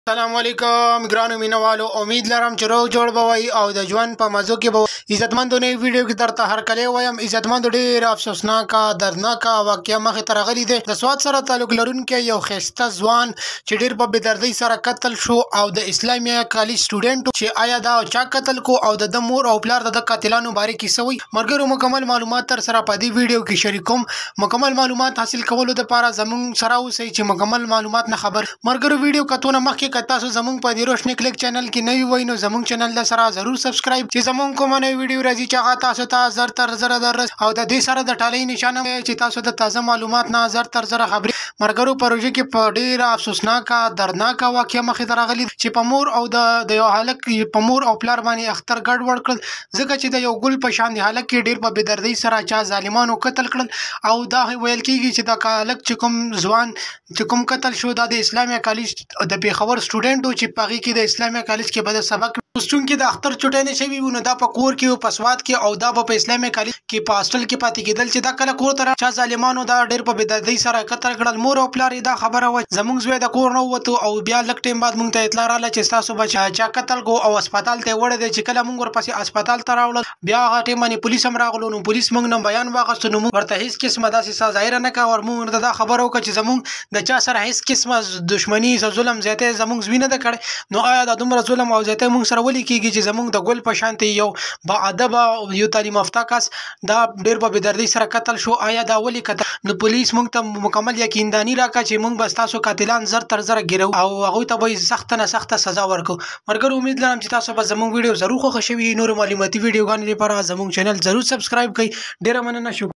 السلام علیکم ګرانو مینوالو امید لرم چې روغ جوړ بوي او د ژوند په مزو کې به عزتمندو نه ویډیو کې درته هر کله وایم عزتمندو ډیر افسوسناک دردناک واقعیا مخه ترغلي دي د سواد سره تعلق لرونکي یو خسته ځوان چې ډیر په بدردۍ سره قتل شو او د اسلامي کالج سټوډنټ چې آیا دا چا قتل کو او د مور او پلار د قاتلانو باره کې سوي مرګرو مکمل معلومات تر سره په دې ویډیو کې شریکوم مکمل معلومات حاصل کولو لپاره زمون سره اوسئ چې مکمل معلومات نه خبر مرګرو ویډیو کتونه مخکې تاسو زمونږ په دې روشنی کلیک چینل کې نوی وای نو زمونږ چینل له سره ضرور سبسکرایب چې زمونږ کومه نوی ویډیو راځي چې هغه تاسو ته زر تر زر درس او د دې سره د ټالۍ نشانه چې تاسو د تازه معلومات نه زر تر زر خبري مرګرو پروژه کې په ډیر افسوسناک دردناک واقعیا مخې ته راغلي چې په مور او د یو هلک په مور او پلار باندې اختر ګډ وډ کړل ځکه چې د یو ګل په شان دی هلک کې ډیر په بدردۍ سره چا ظالمانو قتل کړل او دا ویل کیږي چې د هلک چې کوم ځوان چې کوم قتل شو د اسلامي کالج د پیښور سټوډنټ چې پاغي کې د اسلامي کالج کې بده سبق پښتون کې د اختر چټای نه شوی ونه دا په کور کې او په سواد کې او دا په اسلامي کالج کې په هاستل کې پاتې کېدل چې دا کله کور تر چا ظالمانو دا ډېر په بدردۍ سره قتل کړل مور او پلار دا خبره و زمونږ زوی د کور نه وته او بیا لک ټیم بعد مونږ ته اطلاع رااله چې تاسو بچا چا قتل کو او هسپتال ته وړه دي چې کله مونږ ورپسې هسپتال ته راوړل بیا هغه ټیم باندې پولیس هم راغلو نو پولیس مونږ نه بیان واغستو نو مونږ ورته هیڅ قسمه داسې ظاهر نه کا ور مونږ دا خبره وکړه چې زمونږ د چا سره هیڅ قسمه دښمنی ظلم زیاته زمونږ زوینه د کړ نو آیا د دومره ظلم او زیاته مونږ سره ولي کیږي چې زمونږ د ګل په شانتي یو با ادب یو تعلیم یافته کس دا ډیر په بدردۍ سره قتل شو آیا دا ولي قتل نو پولیس مونږ ته مکمل یقیندانی راکړه چې مونږ بس تاسو قاتلان زر تر زر ګیرو او هغه ته به سخت نه سخت سزا ورکو مرګر امید لرم چې تاسو به زموږ ویډیو ضرور خوښ شي نور معلوماتي ویډیوګانې لپاره زموږ چینل ضرور سبسکرایب کړئ ډیر مننه شکر